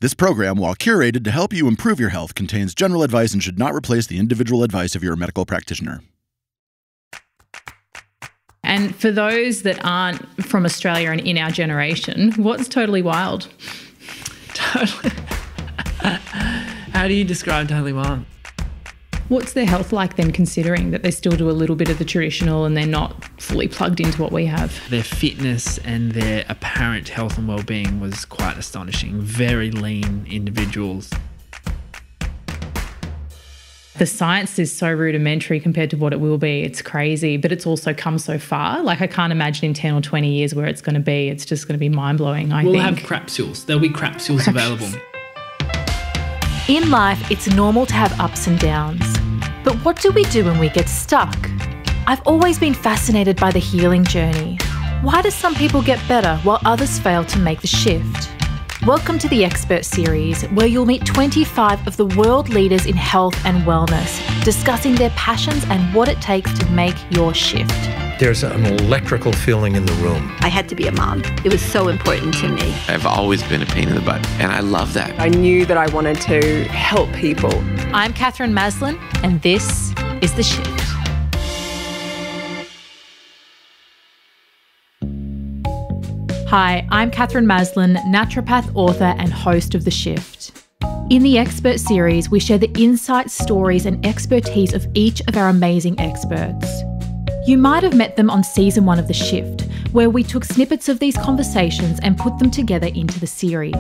This program, while curated to help you improve your health, contains general advice and should not replace the individual advice of your medical practitioner. And for those that aren't from Australia and in our generation, what's totally wild? Totally. How do you describe totally wild? What's their health like then, considering that they still do a little bit of the traditional and they're not fully plugged into what we have? Their fitness and their apparent health and well-being was quite astonishing. Very lean individuals. The science is so rudimentary compared to what it will be. It's crazy, but it's also come so far. Like, I can't imagine in 10 or 20 years where it's going to be. It's just going to be mind-blowing, I think. We'll have crapsules. There'll be crapsules available. In life, it's normal to have ups and downs. But what do we do when we get stuck? I've always been fascinated by the healing journey. Why do some people get better while others fail to make the shift? Welcome to the Expert Series, where you'll meet 25 of the world leaders in health and wellness, discussing their passions and what it takes to make your shift. There's an electrical feeling in the room. I had to be a mom. It was so important to me. I've always been a pain in the butt, and I love that. I knew that I wanted to help people. I'm Katherine Maslen, and this is The Shift. Hi, I'm Katherine Maslen, naturopath, author, and host of The Shift. In the Expert Series, we share the insights, stories, and expertise of each of our amazing experts. You might have met them on season 1 of The Shift, where we took snippets of these conversations and put them together into the series.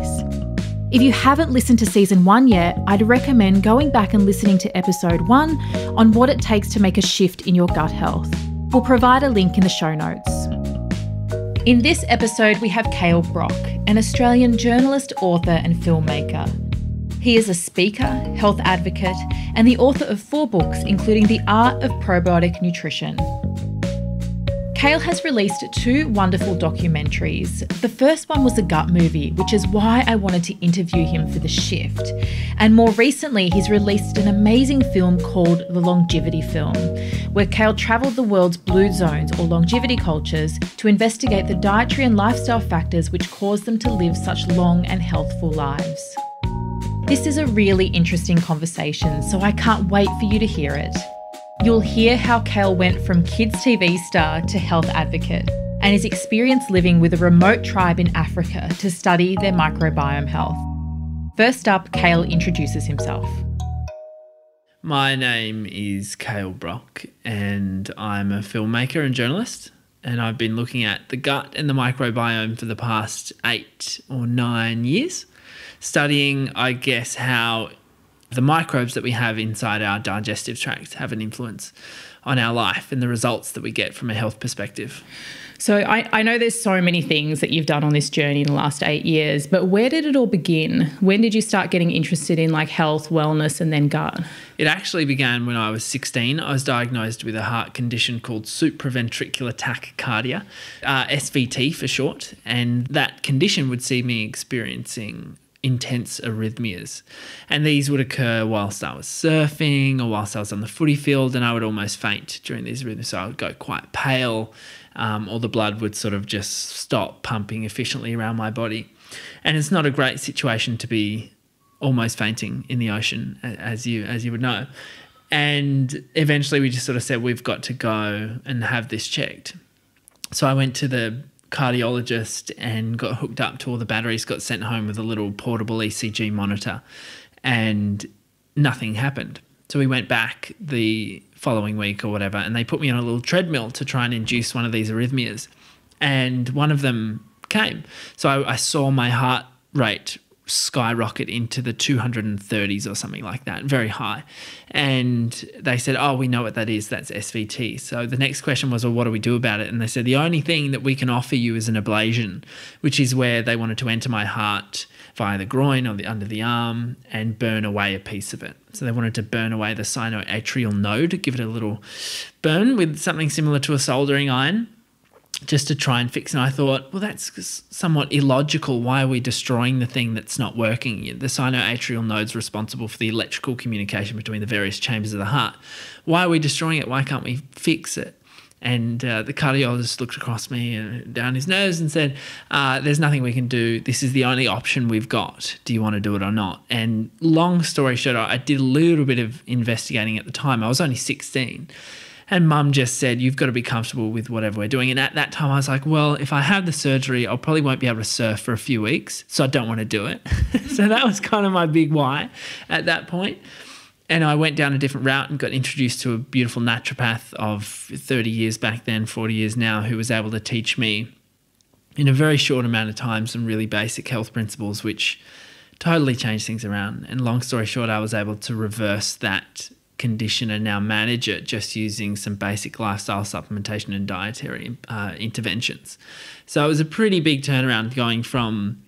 If you haven't listened to season 1 yet, I'd recommend going back and listening to episode 1 on what it takes to make a shift in your gut health. We'll provide a link in the show notes. In this episode, we have Kale Brock, an Australian journalist, author, and filmmaker. He is a speaker, health advocate, and the author of 4 books, including The Art of Probiotic Nutrition. Kale has released 2 wonderful documentaries. The first one was a gut movie, which is why I wanted to interview him for The Shift. And more recently, he's released an amazing film called The Longevity Film, where Kale travelled the world's blue zones or longevity cultures to investigate the dietary and lifestyle factors which cause them to live such long and healthful lives. This is a really interesting conversation, so I can't wait for you to hear it. You'll hear how Kale went from kids' TV star to health advocate and his experience living with a remote tribe in Africa to study their microbiome health. First up, Kale introduces himself. My name is Kale Brock, and I'm a filmmaker and journalist, and I've been looking at the gut and the microbiome for the past 8 or 9 years, studying, I guess, how the microbes that we have inside our digestive tract have an influence on our life and the results that we get from a health perspective. So I know there's so many things that you've done on this journey in the last 8 years, but where did it all begin? When did you start getting interested in like health, wellness, and then gut? It actually began when I was 16. I was diagnosed with a heart condition called supraventricular tachycardia, SVT for short, and that condition would see me experiencing intense arrhythmias. And these would occur whilst I was surfing or whilst I was on the footy field, and I would almost faint during these arrhythmias. So I would go quite pale, or the blood would sort of just stop pumping efficiently around my body. And it's not a great situation to be almost fainting in the ocean, as you would know. And eventually we just sort of said, we've got to go and have this checked. So I went to the cardiologist and got hooked up to all the batteries, got sent home with a little portable ECG monitor, and nothing happened. So we went back the following week or whatever, and they put me on a little treadmill to try and induce one of these arrhythmias, and one of them came. So I saw my heart rate skyrocket into the 230s or something like that, very high. And they said, oh, we know what that is, that's SVT. So the next question was, well, what do we do about it? And they said, the only thing that we can offer you is an ablation, which is where they wanted to enter my heart via the groin or the under the arm and burn away a piece of it. So they wanted to burn away the sinoatrial node, give it a little burn with something similar to a soldering iron, just to try and fix. And I thought, well, that's somewhat illogical. Why are we destroying the thing that's not working? The sinoatrial node's responsible for the electrical communication between the various chambers of the heart. Why are we destroying it? Why can't we fix it? And the cardiologist looked across me and down his nose and said, there's nothing we can do. This is the only option we've got. Do you want to do it or not? And long story short, I did a little bit of investigating at the time. I was only 16. And Mum just said, you've got to be comfortable with whatever we're doing. And at that time, I was like, well, if I have the surgery, I probably won't be able to surf for a few weeks. So I don't want to do it. So that was kind of my big why at that point. And I went down a different route and got introduced to a beautiful naturopath of 30 years back then, 40 years now, who was able to teach me in a very short amount of time some really basic health principles, which totally changed things around. And long story short, I was able to reverse that condition and now manage it just using some basic lifestyle supplementation and dietary interventions. So it was a pretty big turnaround going from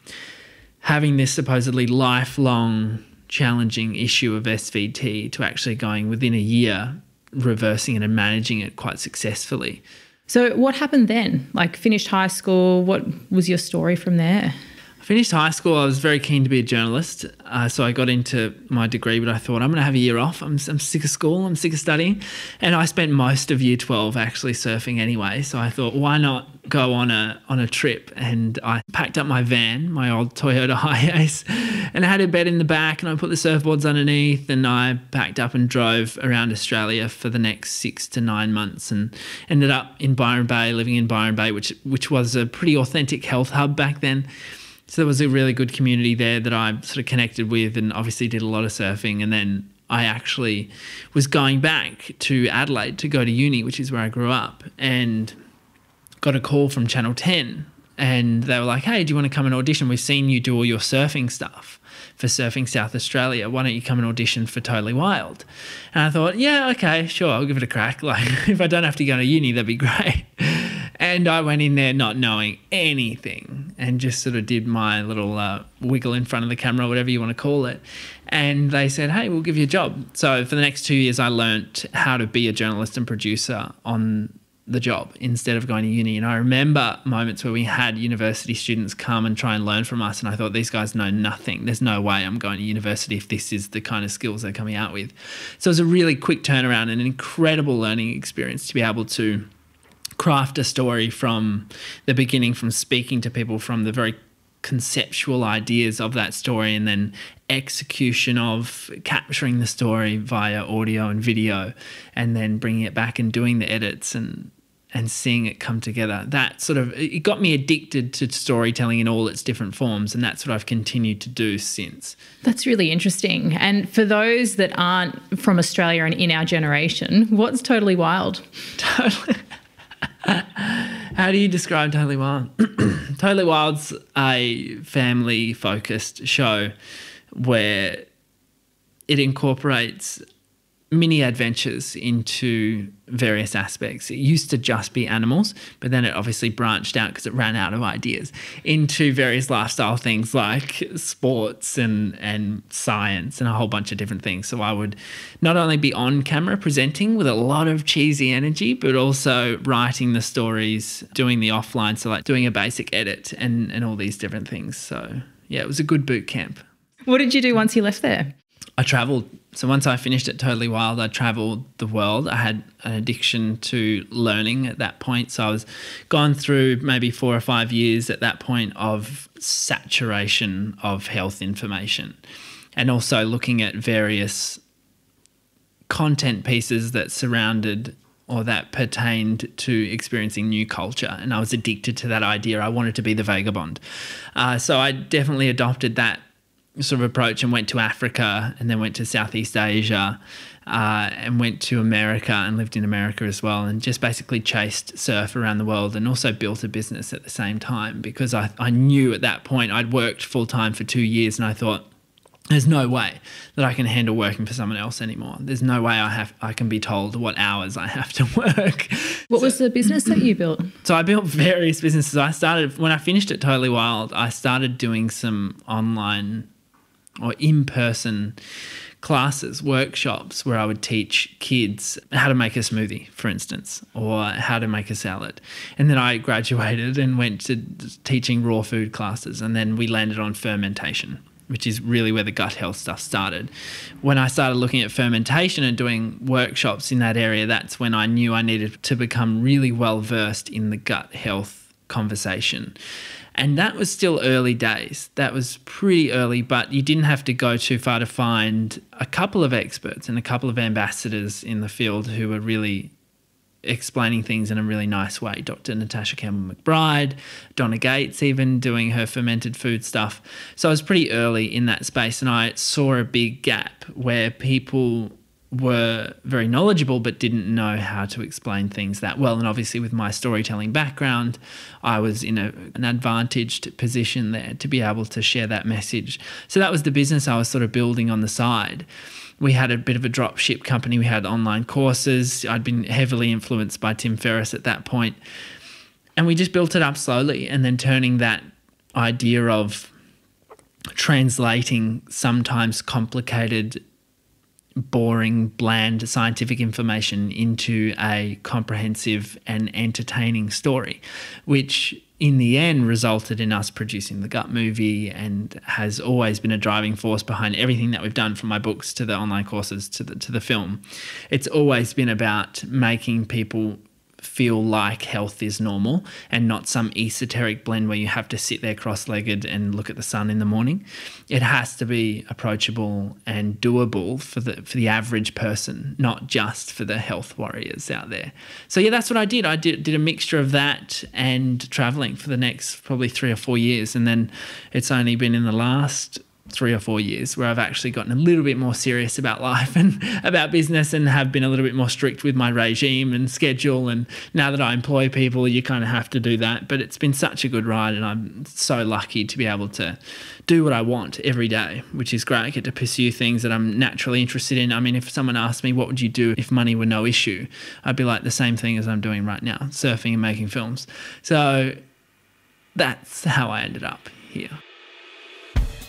having this supposedly lifelong challenging issue of SVT to actually going within a year, reversing it and managing it quite successfully. So what happened then? Like finished high school, what was your story from there? I finished high school, I was very keen to be a journalist. So I got into my degree, but I thought I'm going to have a year off. I'm sick of school, I'm sick of studying. And I spent most of year 12 actually surfing anyway. So I thought, why not go on a trip? And I packed up my van, my old Toyota Hiace, and I had a bed in the back and I put the surfboards underneath, and I packed up and drove around Australia for the next 6 to 9 months and ended up in Byron Bay, living in Byron Bay, which was a pretty authentic health hub back then. So there was a really good community there that I sort of connected with, and obviously did a lot of surfing. And then I actually was going back to Adelaide to go to uni, which is where I grew up, and got a call from Channel 10, and they were like, hey, do you want to come and audition? We've seen you do all your surfing stuff for Surfing South Australia. Why don't you come and audition for Totally Wild? And I thought, yeah, okay, sure, I'll give it a crack. Like, if I don't have to go to uni, that'd be great. And I went in there not knowing anything and just sort of did my little wiggle in front of the camera, whatever you want to call it. And they said, hey, we'll give you a job. So for the next 2 years, I learnt how to be a journalist and producer on the job instead of going to uni. And I remember moments where we had university students come and try and learn from us, and I thought, these guys know nothing. There's no way I'm going to university if this is the kind of skills they're coming out with. So it was a really quick turnaround and an incredible learning experience to be able to craft a story from the beginning, from speaking to people, from the very conceptual ideas of that story, and then execution of capturing the story via audio and video, and then bringing it back and doing the edits and seeing it come together. That sort of, it got me addicted to storytelling in all its different forms, and that's what I've continued to do since. That's really interesting. And for those that aren't from Australia and in our generation, what's Totally Wild? How do you describe Totally Wild? Totally Wild's a family-focused show where it incorporates mini adventures into various aspects. It used to just be animals, but then it obviously branched out because it ran out of ideas into various lifestyle things like sports and science and a whole bunch of different things. So I would not only be on camera presenting with a lot of cheesy energy, but also writing the stories, doing the offline, so like doing a basic edit and all these different things. So yeah, it was a good boot camp. What did you do once you left there? I travelled. So once I finished at Totally Wild, I travelled the world. I had an addiction to learning at that point. So I was gone through maybe 4 or 5 years at that point of saturation of health information, and also looking at various content pieces that surrounded or that pertained to experiencing new culture. And I was addicted to that idea. I wanted to be the vagabond. So I definitely adopted that sort of approach and went to Africa, and then went to Southeast Asia, and went to America and lived in America as well, and just basically chased surf around the world, and also built a business at the same time, because I knew at that point I'd worked full-time for 2 years, and I thought, there's no way that I can handle working for someone else anymore. There's no way I can be told what hours I have to work. What was the business that you built? So I built various businesses. When I finished at Totally Wild, I started doing some online or in-person classes, workshops, where I would teach kids how to make a smoothie, for instance, or how to make a salad. And then I graduated and went to teaching raw food classes, and then we landed on fermentation. which is really where the gut health stuff started. When I started looking at fermentation and doing workshops in that area, that's when I knew I needed to become really well versed in the gut health conversation. And that was still early days. That was pretty early, but you didn't have to go too far to find a couple of experts and a couple of ambassadors in the field who were really explaining things in a really nice way. Dr. Natasha Campbell-McBride, Donna Gates even doing her fermented food stuff. So I was pretty early in that space, and I saw a big gap where people were very knowledgeable but didn't know how to explain things that well. And obviously with my storytelling background, I was in an advantaged position there to be able to share that message. So that was the business I was sort of building on the side. We had a bit of a drop ship company. We had online courses. I'd been heavily influenced by Tim Ferriss at that point. And we just built it up slowly, and then turning that idea of translating sometimes complicated, boring, bland scientific information into a comprehensive and entertaining story, which in the end resulted in us producing the Gut movie, and has always been a driving force behind everything that we've done, from my books to the online courses to the film. It's always been about making people feel like health is normal and not some esoteric blend where you have to sit there cross-legged and look at the sun in the morning. It has to be approachable and doable for the average person, not just for the health warriors out there. So yeah, that's what I did. I did a mixture of that and traveling for the next probably 3 or 4 years. And then it's only been in the last 3 or 4 years where I've actually gotten a little bit more serious about life and about business, and have been a little bit more strict with my regime and schedule. And now that I employ people, you kind of have to do that. But it's been such a good ride, and I'm so lucky to be able to do what I want every day, which is great. I get to pursue things that I'm naturally interested in. I mean, if someone asked me, what would you do if money were no issue? I'd be like, the same thing as I'm doing right now, surfing and making films. So that's how I ended up here.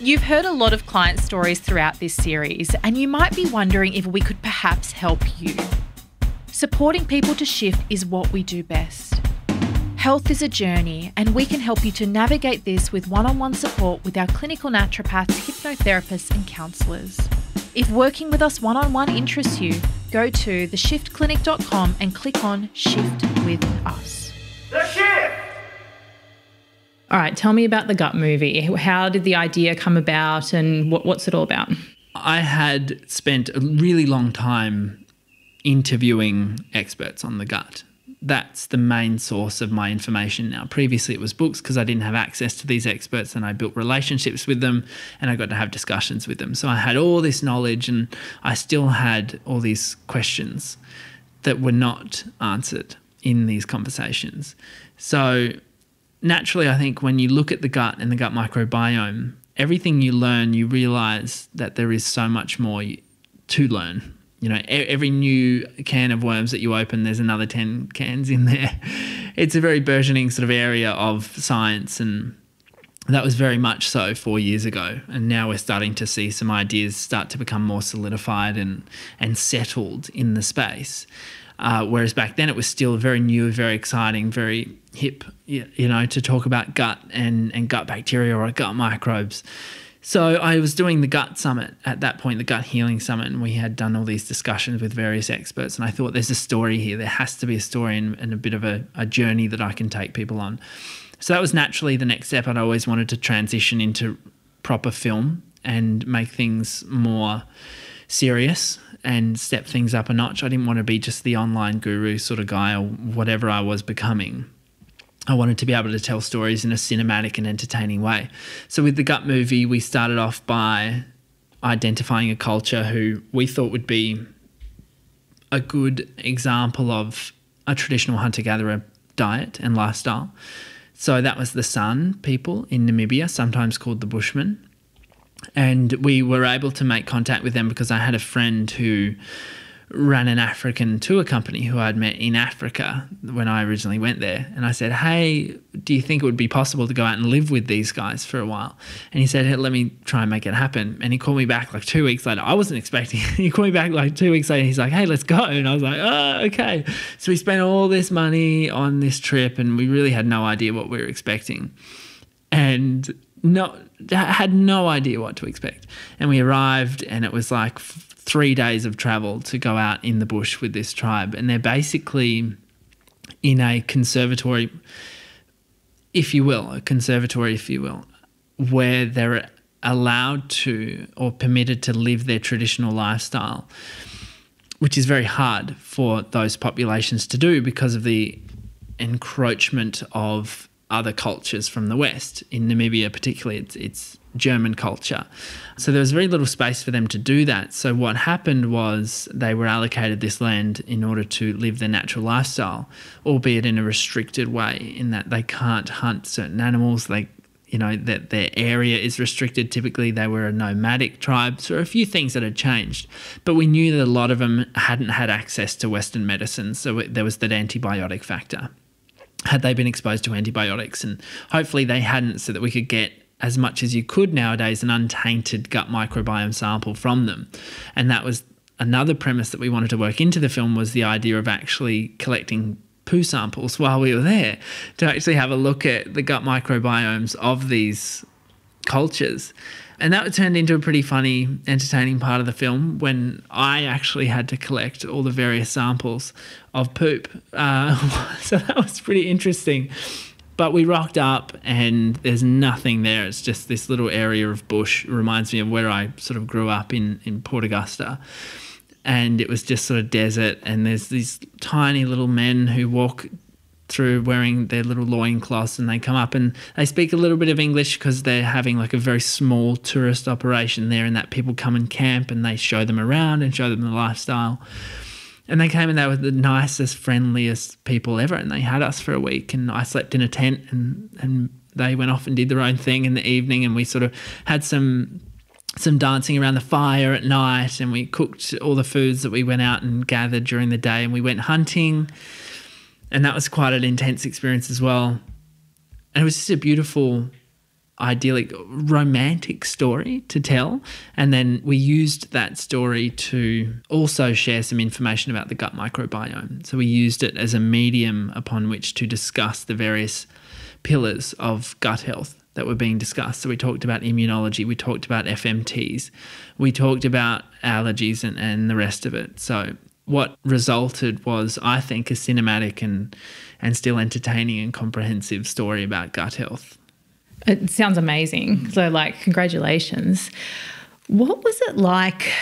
You've heard a lot of client stories throughout this series, and you might be wondering if we could perhaps help you. Supporting people to shift is what we do best. Health is a journey, and we can help you to navigate this with one-on-one support with our clinical naturopaths, hypnotherapists and counsellors. If working with us one-on-one interests you, go to theshiftclinic.com and click on Shift with Us. The Shift! All right, tell me about the Gut movie. How did the idea come about, and what's it all about? I had spent a really long time interviewing experts on the gut. That's the main source of my information now. Previously it was books, because I didn't have access to these experts, and I built relationships with them and I got to have discussions with them. So I had all this knowledge, and I still had all these questions that were not answered in these conversations. So naturally, I think when you look at the gut and the gut microbiome, everything you learn, you realize that there is so much more to learn. You know, every new can of worms that you open, there's another 10 cans in there. It's a very burgeoning sort of area of science, and that was very much so 4 years ago. And now we're starting to see some ideas start to become more solidified and settled in the space. Whereas back then it was still very new, very exciting, very hip, you know, to talk about gut and gut bacteria or gut microbes. So I was doing the Gut Summit at that point, the Gut Healing Summit, and we had done all these discussions with various experts, and I thought there's a story here. There has to be a story and a bit of a journey that I can take people on. So that was naturally the next step. I'd always wanted to transition into proper film and make things more serious and step things up a notch. I didn't want to be just the online guru sort of guy or whatever I was becoming. I wanted to be able to tell stories in a cinematic and entertaining way. So with the Gut movie, we started off by identifying a culture who we thought would be a good example of a traditional hunter-gatherer diet and lifestyle. So that was the San people in Namibia, sometimes called the Bushmen. And we were able to make contact with them because I had a friend who ran an African tour company who I'd met in Africa when I originally went there. And I said, hey, do you think it would be possible to go out and live with these guys for a while? And he said, hey, let me try and make it happen. And he called me back like 2 weeks later. I wasn't expecting it. He called me back like 2 weeks later. He's like, hey, let's go. And I was like, oh, okay. So we spent all this money on this trip, and we really had no idea what we were expecting. And had no idea what to expect. And we arrived, and it was like 3 days of travel to go out in the bush with this tribe. And they're basically in a conservatory, if you will, where they're allowed to or permitted to live their traditional lifestyle, which is very hard for those populations to do because of the encroachment of other cultures from the West. In Namibia particularly, it's German culture. So there was very little space for them to do that. So what happened was they were allocated this land in order to live their natural lifestyle, albeit in a restricted way, in that they can't hunt certain animals. That their area is restricted. Typically, they were a nomadic tribe. So a few things that had changed. But we knew that a lot of them hadn't had access to Western medicine. So there was that antibiotic factor. Had they been exposed to antibiotics? And hopefully they hadn't, so that we could get, as much as you could nowadays, an untainted gut microbiome sample from them. And that was another premise that we wanted to work into the film, was the idea of actually collecting poo samples while we were there to actually have a look at the gut microbiomes of these cultures. And that turned into a pretty funny, entertaining part of the film when I actually had to collect all the various samples of poop. So that was pretty interesting. But we rocked up and there's nothing there. It's just this little area of bush. It reminds me of where I sort of grew up in Port Augusta. And it was just sort of desert, and there's these tiny little men who walk through wearing their little loincloths, and they come up and they speak a little bit of English because they're having like a very small tourist operation there, and that people come and camp and they show them around and show them the lifestyle. And they came and they were the nicest, friendliest people ever, and they had us for a week, and I slept in a tent, and they went off and did their own thing in the evening, and we sort of had some dancing around the fire at night, and we cooked all the foods that we went out and gathered during the day, and we went hunting, and that was quite an intense experience as well. And it was just a beautiful, idyllic, romantic story to tell. And then we used that story to also share some information about the gut microbiome. So we used it as a medium upon which to discuss the various pillars of gut health that were being discussed. So we talked about immunology, we talked about FMTs, we talked about allergies and the rest of it. So what resulted was, I think, a cinematic and still entertaining and comprehensive story about gut health. It sounds amazing. So, congratulations. What was it like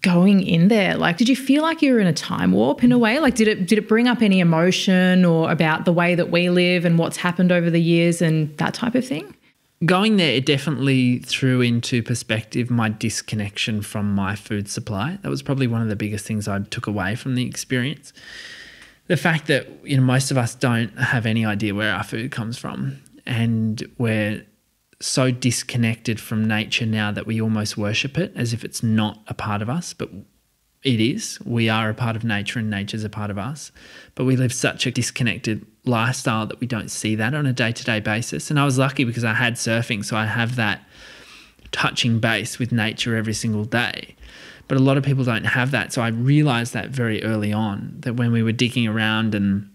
going in there? Did you feel like you were in a time warp in a way? Did it bring up any emotion or about the way that we live and what's happened over the years and that type of thing? Going there, it definitely threw into perspective my disconnection from my food supply. That was probably one of the biggest things I took away from the experience. The fact that most of us don't have any idea where our food comes from, and we're so disconnected from nature now that we almost worship it as if it's not a part of us, but it is. We are a part of nature and nature's a part of us. But we live such a disconnected lifestyle that we don't see that on a day-to-day basis. And I was lucky because I had surfing, so I have that touching base with nature every single day. But a lot of people don't have that. So I realised that very early on, that when we were digging around and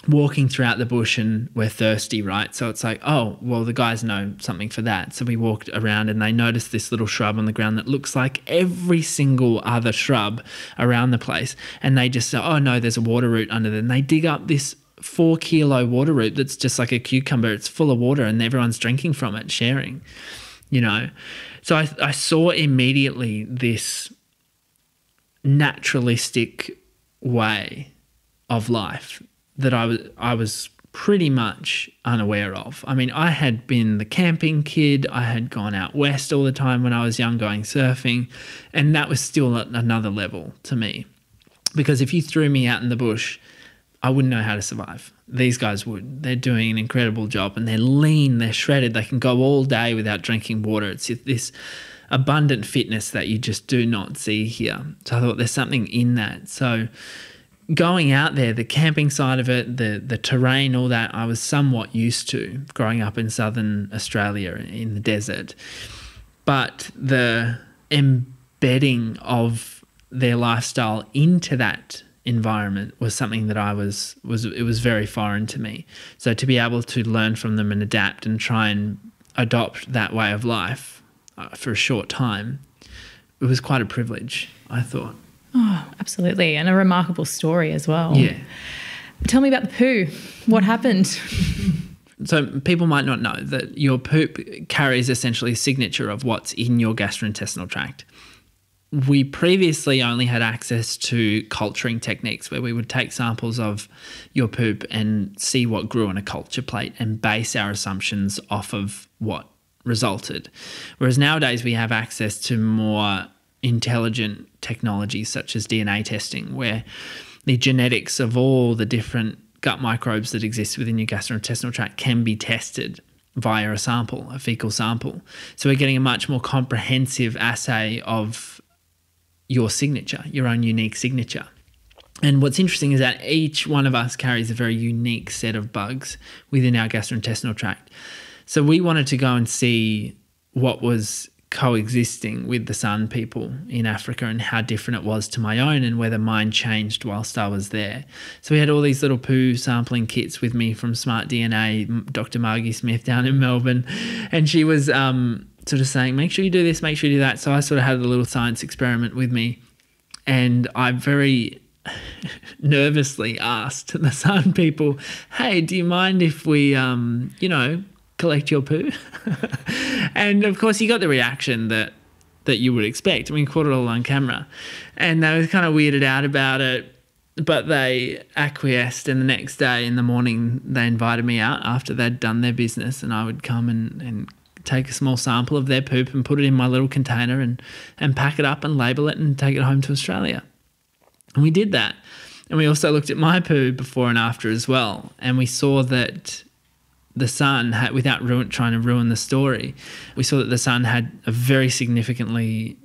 walking throughout the bush and we're thirsty, right? So it's like, oh, well, the guys know something for that. So we walked around and they noticed this little shrub on the ground that looks like every single other shrub around the place. And they just say, oh, no, there's a water root under there. And they dig up this 4-kilo water root that's just like a cucumber. It's full of water and everyone's drinking from it, sharing, So I saw immediately this naturalistic way of life that I was pretty much unaware of. I mean, I had been the camping kid. I had gone out west all the time when I was young going surfing, and that was still at another level to me. Because if you threw me out in the bush, I wouldn't know how to survive. These guys would. They're doing an incredible job, and they're lean, they're shredded. They can go all day without drinking water. It's this abundant fitness that you just do not see here. So I thought there's something in that. So going out there, the camping side of it, the terrain, all that, I was somewhat used to growing up in southern Australia in the desert. But the embedding of their lifestyle into that environment was something that it was very foreign to me. So to be able to learn from them and adapt and try and adopt that way of life for a short time, it was quite a privilege, I thought. Oh, absolutely. And a remarkable story as well. Yeah. Tell me about the poo. What happened? So people might not know that your poop carries essentially a signature of what's in your gastrointestinal tract. We previously only had access to culturing techniques where we would take samples of your poop and see what grew on a culture plate and base our assumptions off of what resulted. Whereas nowadays we have access to more intelligent technologies such as DNA testing, where the genetics of all the different gut microbes that exist within your gastrointestinal tract can be tested via a sample, a fecal sample. So we're getting a much more comprehensive assay of your signature, your own unique signature. And what's interesting is that each one of us carries a very unique set of bugs within our gastrointestinal tract. So we wanted to go and see what was coexisting with the San people in Africa and how different it was to my own and whether mine changed whilst I was there. So we had all these little poo sampling kits with me from Smart DNA, Dr. Margie Smith down in Melbourne, and she was sort of saying, make sure you do this, make sure you do that. So I sort of had a little science experiment with me, and I very nervously asked the San people, hey, do you mind if we, collect your poo? And of course you got the reaction that you would expect. I mean, caught it all on camera, and they were kind of weirded out about it, but they acquiesced. And the next day in the morning they invited me out after they'd done their business, and I would come and take a small sample of their poop and put it in my little container and pack it up and label it and take it home to Australia. And we did that. And we also looked at my poo before and after as well, and we saw that the Sun had, without trying to ruin the story, we saw that the Sun had a very significantly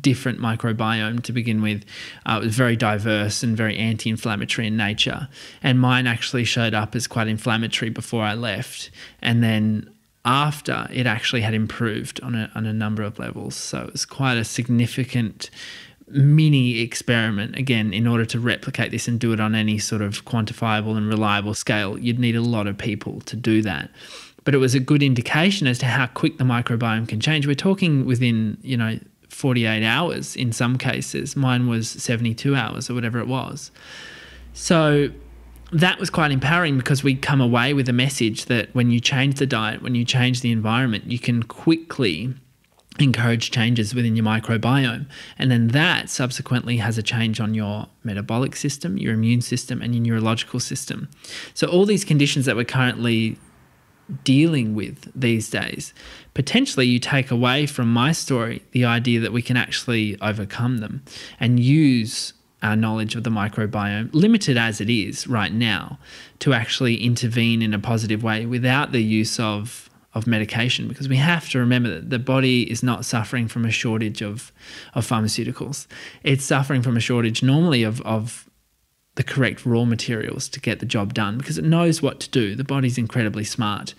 different microbiome to begin with. It was very diverse and very anti-inflammatory in nature. And mine actually showed up as quite inflammatory before I left. And then after, it actually had improved on a number of levels. So it was quite a significant mini experiment. Again, in order to replicate this and do it on any sort of quantifiable and reliable scale, you'd need a lot of people to do that. But it was a good indication as to how quick the microbiome can change. We're talking within, 48 hours in some cases. Mine was 72 hours or whatever it was. So that was quite empowering, because we come away with a message that when you change the diet, when you change the environment, you can quickly encourage changes within your microbiome. And then that subsequently has a change on your metabolic system, your immune system, and your neurological system. So all these conditions that we're currently dealing with these days, potentially you take away from my story the idea that we can actually overcome them and use our knowledge of the microbiome, limited as it is right now, to actually intervene in a positive way without the use of medication, because we have to remember that the body is not suffering from a shortage of pharmaceuticals. It's suffering from a shortage normally of the correct raw materials to get the job done, because it knows what to do. The body's incredibly smart.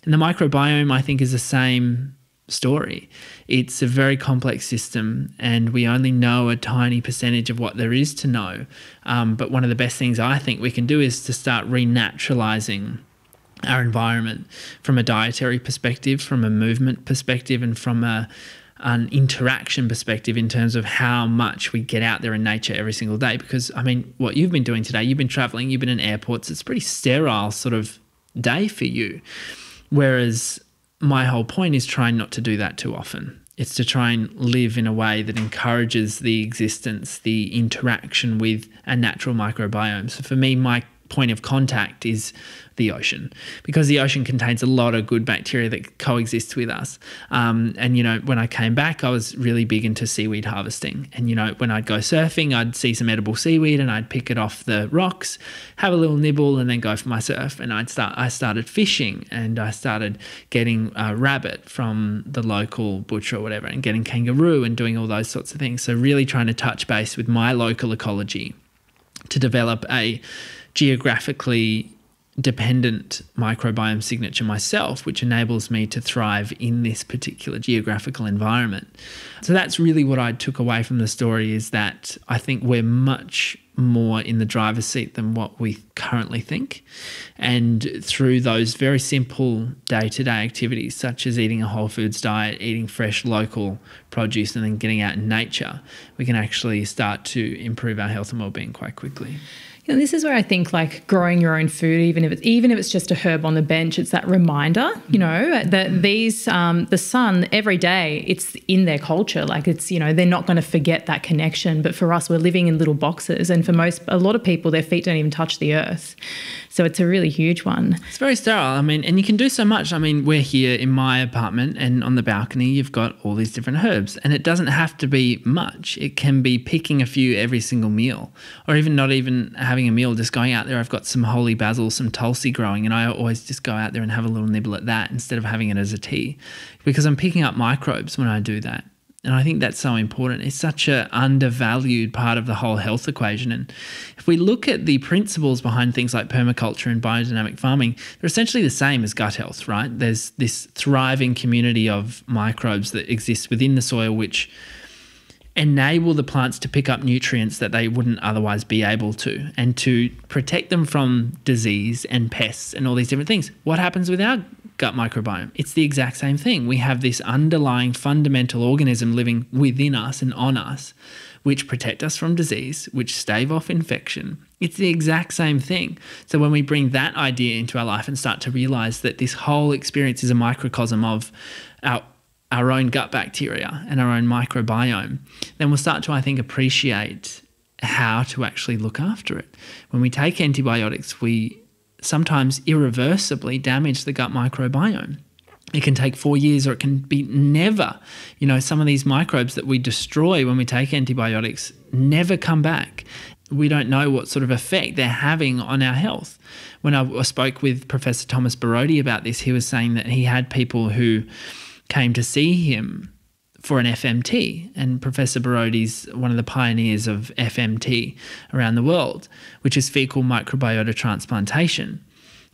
And the microbiome, I think, is the same story. It's a very complex system, and we only know a tiny percentage of what there is to know. But one of the best things I think we can do is to start renaturalizing our environment from a dietary perspective, from a movement perspective, and from an interaction perspective in terms of how much we get out there in nature every single day. Because, I mean, what you've been doing today, you've been traveling, you've been in airports, it's a pretty sterile sort of day for you. Whereas my whole point is trying not to do that too often. It's to try and live in a way that encourages the existence, the interaction with a natural microbiome. So for me, my point of contact is the ocean, because the ocean contains a lot of good bacteria that coexist with us. And, when I came back, I was really big into seaweed harvesting. And, when I'd go surfing, I'd see some edible seaweed and I'd pick it off the rocks, have a little nibble, and then go for my surf. And I started fishing, and I started getting rabbit from the local butcher or whatever, and getting kangaroo and doing all those sorts of things. So really trying to touch base with my local ecology to develop a geographically dependent microbiome signature myself, which enables me to thrive in this particular geographical environment. So that's really what I took away from the story, is that I think we're much more in the driver's seat than what we currently think. And through those very simple day-to-day activities, such as eating a whole foods diet, eating fresh local produce, and then getting out in nature, we can actually start to improve our health and well-being quite quickly. You know, this is where I think like growing your own food, even if it's just a herb on the bench, it's that reminder, you know, that these the sun every day, it's in their culture. Like it's, you know, they're not going to forget that connection. But for us, we're living in little boxes, and for a lot of people, their feet don't even touch the earth. So it's a really huge one. It's very sterile. I mean, and you can do so much. I mean, we're here in my apartment, and on the balcony, you've got all these different herbs, and it doesn't have to be much. It can be picking a few every single meal, or even not even having a meal, just going out there. I've got some holy basil, some tulsi growing, and I always just go out there and have a little nibble at that instead of having it as a tea, because I'm picking up microbes when I do that. And I think that's so important. It's such an undervalued part of the whole health equation. And if we look at the principles behind things like permaculture and biodynamic farming, they're essentially the same as gut health, right? There's this thriving community of microbes that exists within the soil, which enable the plants to pick up nutrients that they wouldn't otherwise be able to, and to protect them from disease and pests and all these different things. What happens with our gut microbiome? It's the exact same thing. We have this underlying fundamental organism living within us and on us, which protect us from disease, which stave off infection. It's the exact same thing. So when we bring that idea into our life and start to realize that this whole experience is a microcosm of our own gut bacteria and our own microbiome, then we'll start to, I think, appreciate how to actually look after it. When we take antibiotics, we sometimes irreversibly damage the gut microbiome. It can take 4 years, or it can be never. You know, some of these microbes that we destroy when we take antibiotics never come back. We don't know what sort of effect they're having on our health. When I spoke with Professor Thomas Borody about this, he was saying that he had people who came to see him for an FMT, and Professor Borody's one of the pioneers of FMT around the world, which is fecal microbiota transplantation,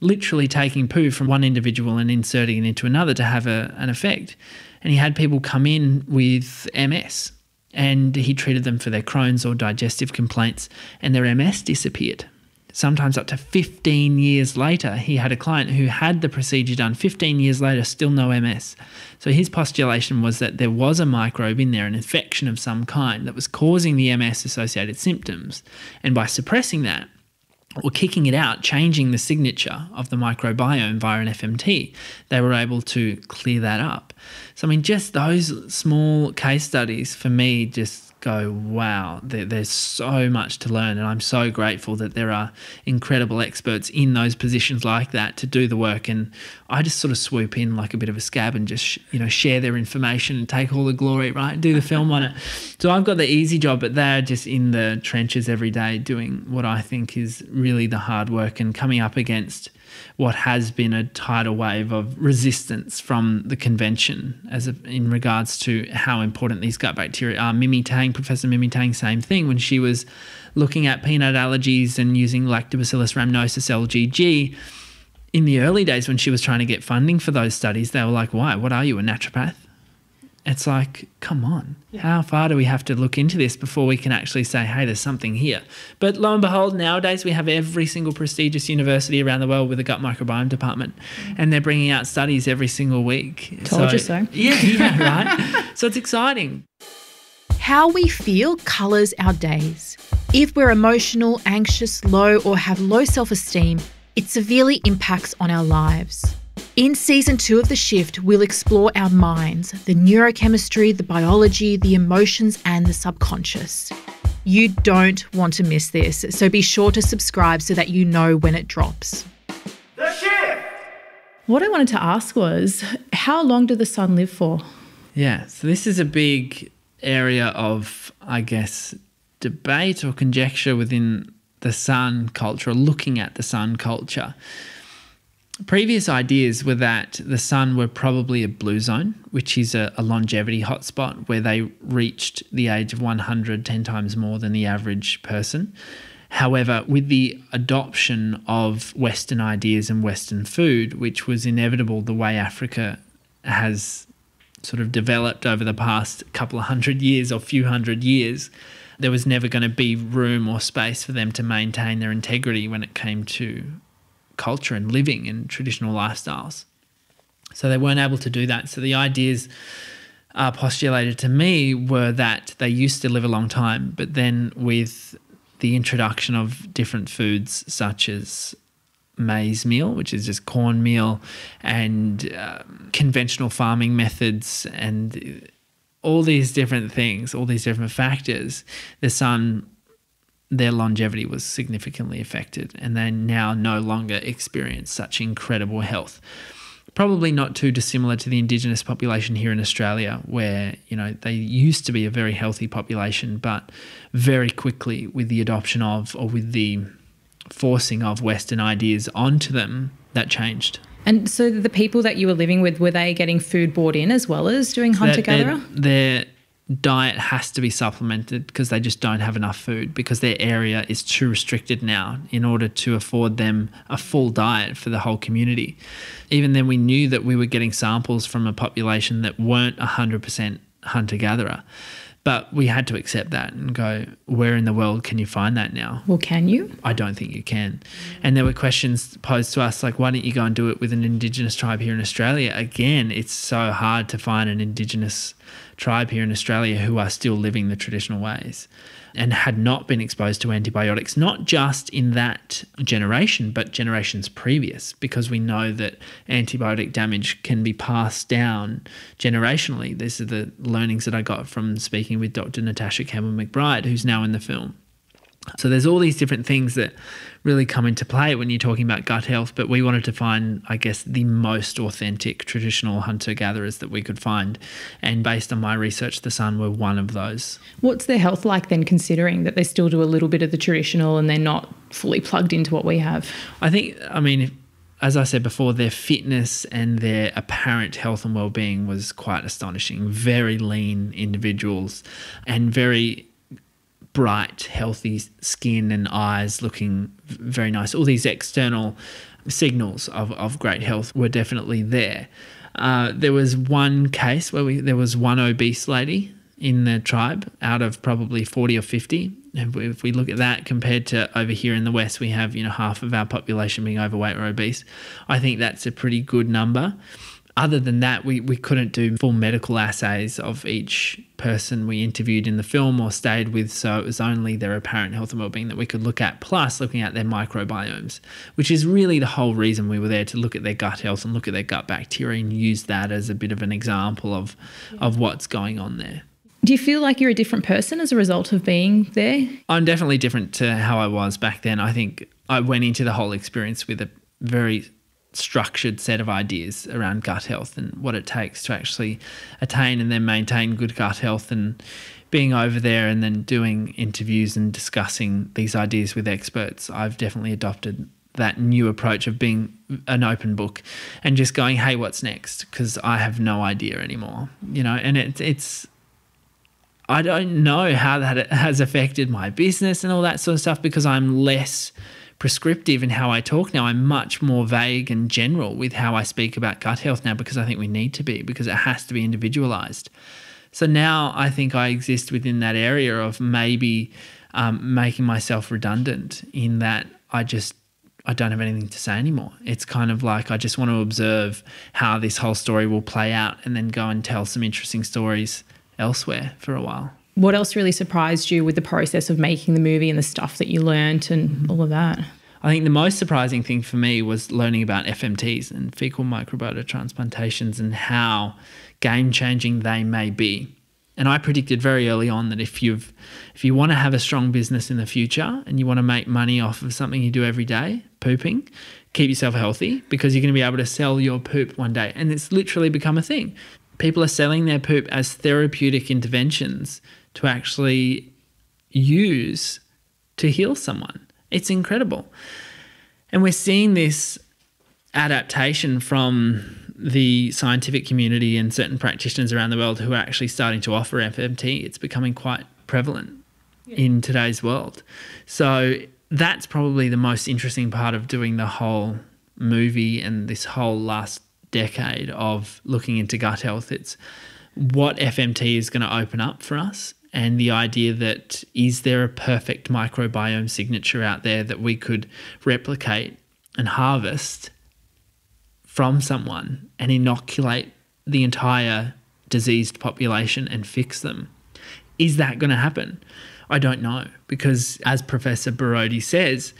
literally taking poo from one individual and inserting it into another to have an effect. And he had people come in with MS, and he treated them for their Crohn's or digestive complaints, and their MS disappeared. Sometimes up to 15 years later, he had a client who had the procedure done. 15 years later, still no MS. So his postulation was that there was a microbe in there, an infection of some kind, that was causing the MS-associated symptoms. And by suppressing that, or kicking it out, changing the signature of the microbiome via an FMT, they were able to clear that up. So, I mean, just those small case studies for me just go, wow, there's so much to learn, and I'm so grateful that there are incredible experts in those positions like that to do the work, and I just sort of swoop in like a bit of a scab and just share their information and take all the glory, right, do the film on it. So I've got the easy job, but they're just in the trenches every day doing what I think is really the hard work, and coming up against what has been a tidal wave of resistance from the convention in regards to how important these gut bacteria are. Professor Mimi Tang, same thing, when she was looking at peanut allergies and using Lactobacillus rhamnosus LGG. In the early days when she was trying to get funding for those studies, they were like, why? What are you, a naturopath? It's like, come on, how far do we have to look into this before we can actually say, hey, there's something here? But lo and behold, nowadays we have every single prestigious university around the world with a gut microbiome department, and they're bringing out studies every single week. Told you so. Yeah, right? So it's exciting. How we feel colours our days. If we're emotional, anxious, low, or have low self-esteem, it severely impacts on our lives. In Season 2 of The Shift, we'll explore our minds, the neurochemistry, the biology, the emotions, and the subconscious. You don't want to miss this, so be sure to subscribe so that you know when it drops. The Shift! What I wanted to ask was, how long did the sun live for? Yeah, so this is a big area of, I guess, debate or conjecture within the sun culture, or looking at the sun culture. Previous ideas were that the sun were probably a blue zone, which is a longevity hotspot where they reached the age of 100 10 times more than the average person. However, with the adoption of Western ideas and Western food, which was inevitable the way Africa has sort of developed over the past couple of hundred years or few hundred years, there was never going to be room or space for them to maintain their integrity when it came to culture and living and traditional lifestyles. So they weren't able to do that. So the ideas postulated to me were that they used to live a long time, but then with the introduction of different foods such as maize meal, which is just cornmeal, and conventional farming methods and all these different things, all these different factors, their longevity was significantly affected, and they now no longer experience such incredible health. Probably not too dissimilar to the Indigenous population here in Australia, where, you know, they used to be a very healthy population, but very quickly with the adoption of, or with the forcing of Western ideas onto them, that changed. And so the people that you were living with, were they getting food brought in as well as doing hunter-gatherer? Their diet has to be supplemented because they just don't have enough food, because their area is too restricted now in order to afford them a full diet for the whole community. Even then, we knew that we were getting samples from a population that weren't 100% hunter-gatherer. But we had to accept that and go, where in the world can you find that now? Well, can you? I don't think you can. And there were questions posed to us like, why don't you go and do it with an Indigenous tribe here in Australia? Again, it's so hard to find an Indigenous tribe here in Australia who are still living the traditional ways and had not been exposed to antibiotics, not just in that generation, but generations previous, because we know that antibiotic damage can be passed down generationally. These are the learnings that I got from speaking with Dr. Natasha Campbell-McBride, who's now in the film. So there's all these different things that really come into play when you're talking about gut health, but we wanted to find, I guess, the most authentic traditional hunter-gatherers that we could find. And based on my research, the Sun were one of those. What's their health like then, considering that they still do a little bit of the traditional and they're not fully plugged into what we have? I think, I mean, as I said before, their fitness and their apparent health and well-being was quite astonishing. Very lean individuals and very bright, healthy skin and eyes, looking very nice. All these external signals of great health were definitely there. There was one case where there was one obese lady in the tribe out of probably 40 or 50. If we look at that compared to over here in the West, we have, half of our population being overweight or obese. I think that's a pretty good number. Other than that, we couldn't do full medical assays of each person we interviewed in the film or stayed with, so it was only their apparent health and well-being that we could look at, plus looking at their microbiomes, which is really the whole reason we were there, to look at their gut health and look at their gut bacteria and use that as a bit of an example of what's going on there. Do you feel like you're a different person as a result of being there? I'm definitely different to how I was back then. I think I went into the whole experience with a very structured set of ideas around gut health and what it takes to actually attain and then maintain good gut health, and being over there and then doing interviews and discussing these ideas with experts, I've definitely adopted that new approach of being an open book and just going, hey, what's next? Because I have no idea anymore, and it's I don't know how that has affected my business and all that sort of stuff, because I'm less prescriptive in how I talk now. I'm much more vague and general with how I speak about gut health now, because I think we need to be, because it has to be individualized. So now I think I exist within that area of maybe making myself redundant, in that I don't have anything to say anymore. It's kind of like I just want to observe how this whole story will play out and then go and tell some interesting stories elsewhere for a while. What else really surprised you with the process of making the movie and the stuff that you learnt and all of that? I think the most surprising thing for me was learning about FMTs and fecal microbiota transplantations and how game-changing they may be. And I predicted very early on that if you want to have a strong business in the future and you want to make money off of something you do every day, pooping, keep yourself healthy, because you're going to be able to sell your poop one day. And it's literally become a thing. People are selling their poop as therapeutic interventions to actually use to heal someone. It's incredible. And we're seeing this adaptation from the scientific community and certain practitioners around the world who are actually starting to offer FMT. It's becoming quite prevalent in today's world. So that's probably the most interesting part of doing the whole movie and this whole last decade of looking into gut health. It's what FMT is going to open up for us, and the idea that is there a perfect microbiome signature out there that we could replicate and harvest from someone and inoculate the entire diseased population and fix them. Is that going to happen? I don't know, because as Professor Barodi says,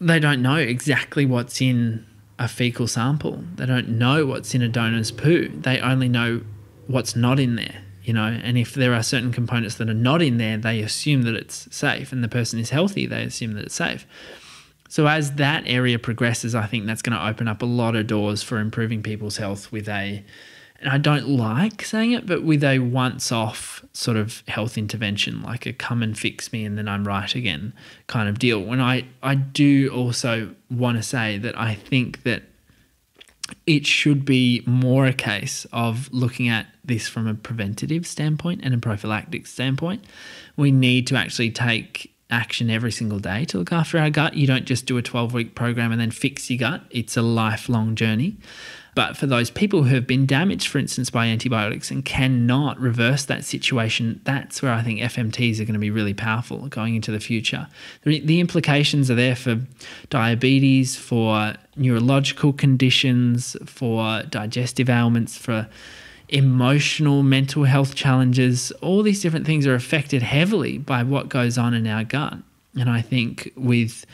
they don't know exactly what's in a fecal sample. They don't know what's in a donor's poo. They only know what's not in there, you know, and if there are certain components that are not in there, they assume that it's safe, and the person is healthy, they assume that it's safe. So as that area progresses, I think that's going to open up a lot of doors for improving people's health with and I don't like saying it, but with a once-off sort of health intervention, like a come and fix me and then I'm right again kind of deal. When I do also want to say that I think that it should be more a case of looking at this from a preventative standpoint and a prophylactic standpoint. We need to actually take action every single day to look after our gut. You don't just do a 12-week program and then fix your gut. It's a lifelong journey. But for those people who have been damaged, for instance, by antibiotics and cannot reverse that situation, that's where I think FMTs are going to be really powerful going into the future. The implications are there for diabetes, for neurological conditions, for digestive ailments, for emotional, mental health challenges. All these different things are affected heavily by what goes on in our gut. And I think with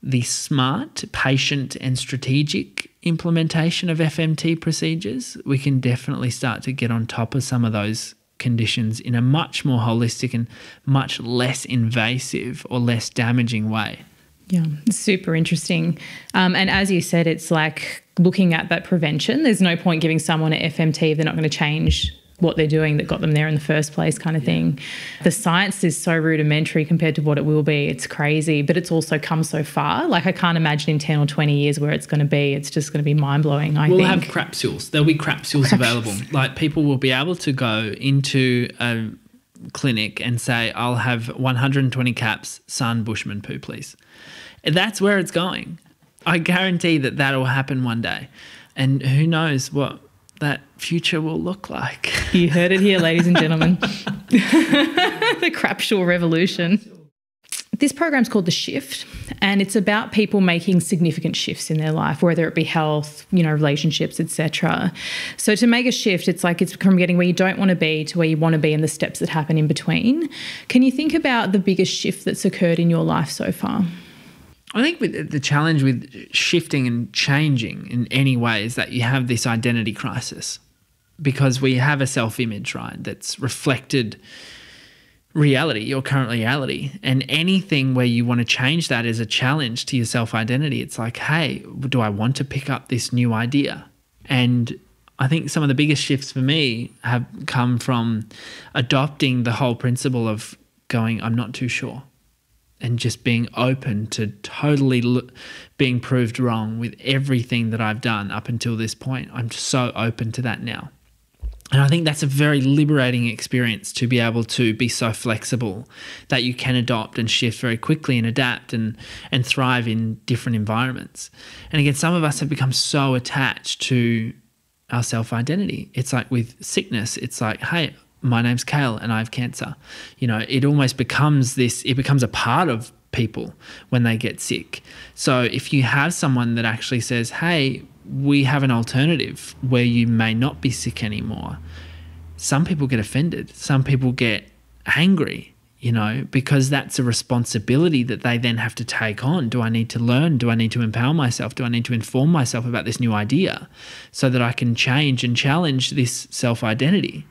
the smart, patient and strategic implementation of FMT procedures, we can definitely start to get on top of some of those conditions in a much more holistic and much less invasive or less damaging way. Yeah, super interesting. And as you said, it's like looking at that prevention. There's no point giving someone an FMT if they're not going to change what they're doing that got them there in the first place kind of thing. The science is so rudimentary compared to what it will be. It's crazy, but it's also come so far. Like I can't imagine in 10 or 20 years where it's going to be. It's just going to be mind-blowing, I think. We'll have capsules. There'll be capsules available. Like people will be able to go into a clinic and say, I'll have 120 caps, sun, bushman poo, please. That's where it's going. I guarantee that that'll happen one day. And who knows what that future will look like. You heard it here, ladies and gentlemen. The crapshaw revolution. This program's called The Shift, and it's about people making significant shifts in their life, whether it be health, you know, relationships, etc. So to make a shift, it's like it's from getting where you don't want to be to where you want to be and the steps that happen in between. Can you think about the biggest shift that's occurred in your life so far? I think with the challenge with shifting and changing in any way is that you have this identity crisis, because we have a self-image, right, that's reflected reality, your current reality. And anything where you want to change that is a challenge to your self-identity. It's like, hey, do I want to pick up this new idea? And I think some of the biggest shifts for me have come from adopting the whole principle of going, I'm not too sure. And just being open to totally being proved wrong with everything that I've done up until this point. I'm so open to that now. And I think that's a very liberating experience, to be able to be so flexible that you can adopt and shift very quickly and adapt and thrive in different environments. And again, some of us have become so attached to our self-identity. It's like with sickness, it's like, hey, my name's Kale and I have cancer. You know, it almost becomes it becomes a part of people when they get sick. So if you have someone that actually says, hey, we have an alternative where you may not be sick anymore, some people get offended. Some people get angry, you know, because that's a responsibility that they then have to take on. Do I need to learn? Do I need to empower myself? Do I need to inform myself about this new idea so that I can change and challenge this self-identity?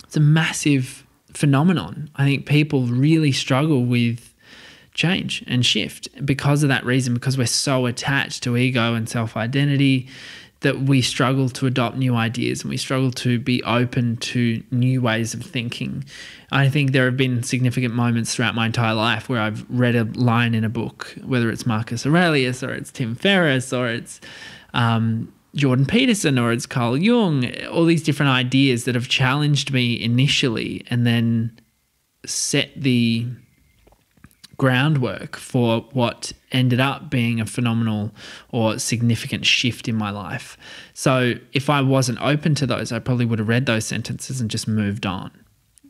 It's a massive phenomenon. I think people really struggle with change and shift because of that reason, because we're so attached to ego and self-identity that we struggle to adopt new ideas and we struggle to be open to new ways of thinking. I think there have been significant moments throughout my entire life where I've read a line in a book, whether it's Marcus Aurelius or it's Tim Ferriss or it's Jordan Peterson or it's Carl Jung, all these different ideas that have challenged me initially and then set the groundwork for what ended up being a phenomenal or significant shift in my life. So if I wasn't open to those, I probably would have read those sentences and just moved on.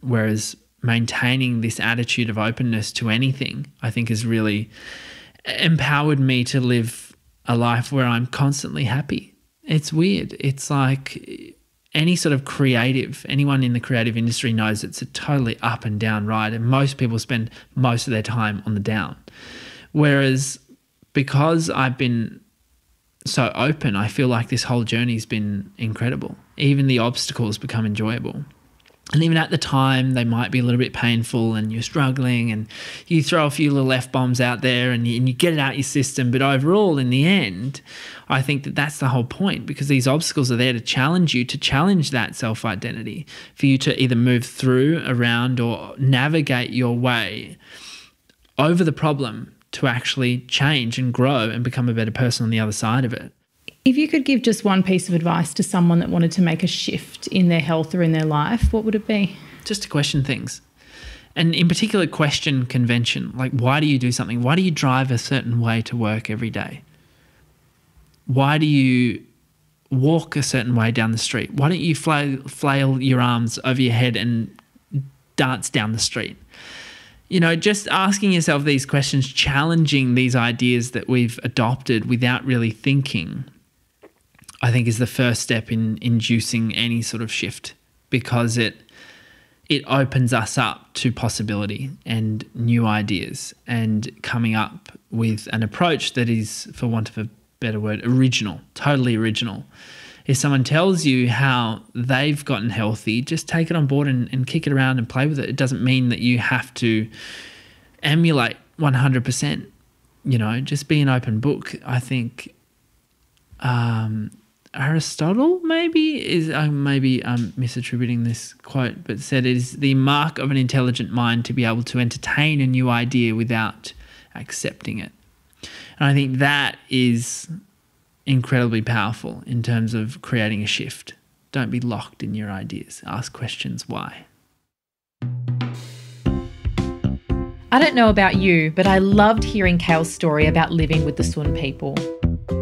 Whereas maintaining this attitude of openness to anything, I think, has really empowered me to live a life where I'm constantly happy. It's weird. It's like any sort of anyone in the creative industry knows it's a totally up and down ride, and most people spend most of their time on the down. Whereas because I've been so open, I feel like this whole journey's been incredible. Even the obstacles become enjoyable. And even at the time, they might be a little bit painful and you're struggling and you throw a few little F-bombs out there and you get it out your system. But overall, in the end, I think that that's the whole point, because these obstacles are there to challenge you, to challenge that self-identity, for you to either move through, around, or navigate your way over the problem to actually change and grow and become a better person on the other side of it. If you could give just one piece of advice to someone that wanted to make a shift in their health or in their life, what would it be? Just to question things. And in particular, question convention. Like, why do you do something? Why do you drive a certain way to work every day? Why do you walk a certain way down the street? Why don't you flail your arms over your head and dance down the street? You know, just asking yourself these questions, challenging these ideas that we've adopted without really thinking, I think is the first step in inducing any sort of shift, because it opens us up to possibility and new ideas and coming up with an approach that is, for want of a better word, original, totally original. If someone tells you how they've gotten healthy, just take it on board and kick it around and play with it. It doesn't mean that you have to emulate 100%. You know, just be an open book. I think Aristotle maybe I'm misattributing this quote, but said it is the mark of an intelligent mind to be able to entertain a new idea without accepting it. And I think that is incredibly powerful in terms of creating a shift. Don't be locked in your ideas. Ask questions why. I don't know about you, but I loved hearing Kale's story about living with the Sun people.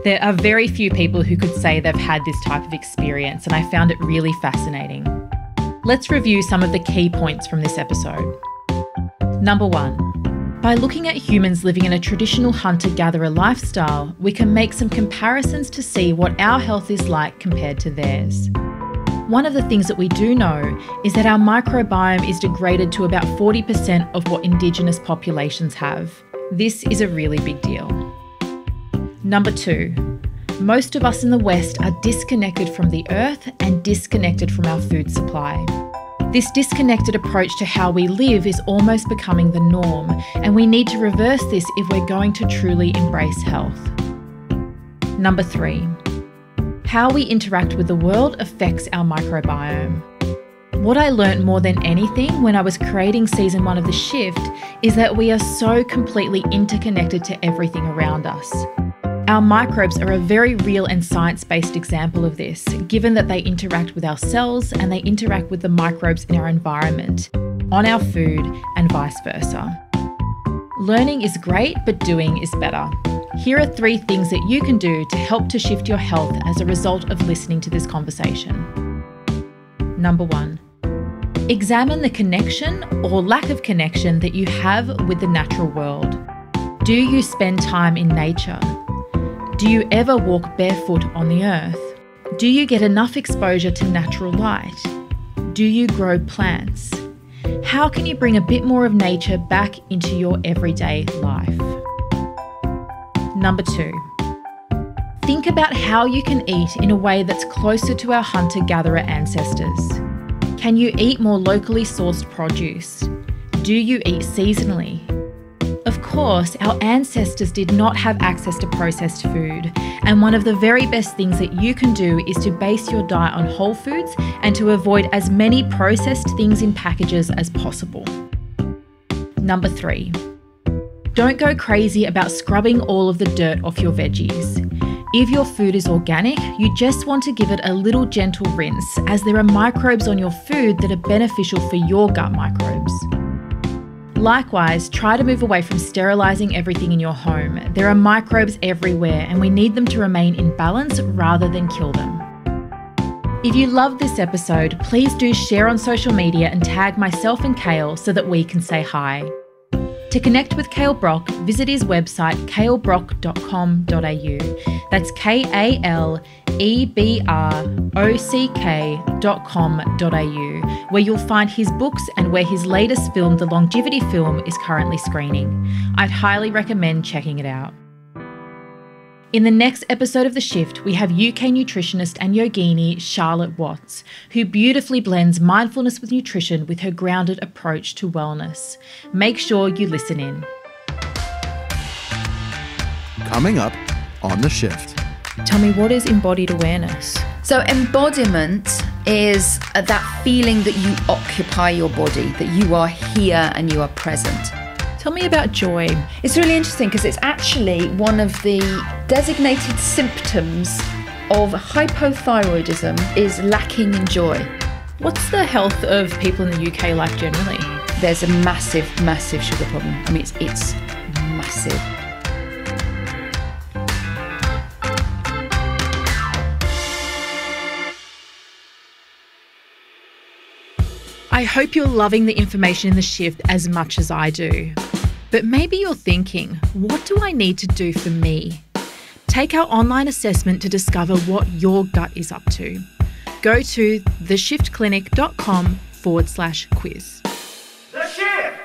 There are very few people who could say they've had this type of experience, and I found it really fascinating. Let's review some of the key points from this episode. Number 1. By looking at humans living in a traditional hunter-gatherer lifestyle, we can make some comparisons to see what our health is like compared to theirs. One of the things that we do know is that our microbiome is degraded to about 40% of what Indigenous populations have. This is a really big deal. Number 2, most of us in the West are disconnected from the earth and disconnected from our food supply. This disconnected approach to how we live is almost becoming the norm, and we need to reverse this if we're going to truly embrace health. Number 3, how we interact with the world affects our microbiome. What I learned more than anything when I was creating season 1 of The Shift is that we are so completely interconnected to everything around us. Our microbes are a very real and science-based example of this, given that they interact with our cells and they interact with the microbes in our environment, on our food, and vice versa. Learning is great, but doing is better. Here are 3 things that you can do to help to shift your health as a result of listening to this conversation. Number 1, examine the connection or lack of connection that you have with the natural world. Do you spend time in nature? Do you ever walk barefoot on the earth? Do you get enough exposure to natural light? Do you grow plants? How can you bring a bit more of nature back into your everyday life? Number 2, think about how you can eat in a way that's closer to our hunter-gatherer ancestors. Can you eat more locally sourced produce? Do you eat seasonally? Of course, our ancestors did not have access to processed food, and one of the very best things that you can do is to base your diet on whole foods and to avoid as many processed things in packages as possible. Number 3, don't go crazy about scrubbing all of the dirt off your veggies. If your food is organic, you just want to give it a little gentle rinse, as there are microbes on your food that are beneficial for your gut microbes. Likewise, try to move away from sterilising everything in your home. There are microbes everywhere and we need them to remain in balance rather than kill them. If you loved this episode, please do share on social media and tag myself and Kale so that we can say hi. To connect with Kale Brock, visit his website kalebrock.com.au. That's KALEBROCK.com.au, where you'll find his books and where his latest film, the longevity film, is currently screening. I'd highly recommend checking it out. In the next episode of The Shift, we have UK nutritionist and yogini Charlotte Watts, who beautifully blends mindfulness with nutrition with her grounded approach to wellness. Make sure you listen in. Coming up on The Shift. Tell me, what is embodied awareness? So embodiment is that feeling that you occupy your body, that you are here and you are present. Tell me about joy. It's really interesting because it's actually one of the designated symptoms of hypothyroidism is lacking in joy. What's the health of people in the UK like generally? There's a massive, massive sugar problem. I mean, it's massive. I hope you're loving the information in The Shift as much as I do. But maybe you're thinking, what do I need to do for me? Take our online assessment to discover what your gut is up to. Go to theshiftclinic.com/quiz. The Shift!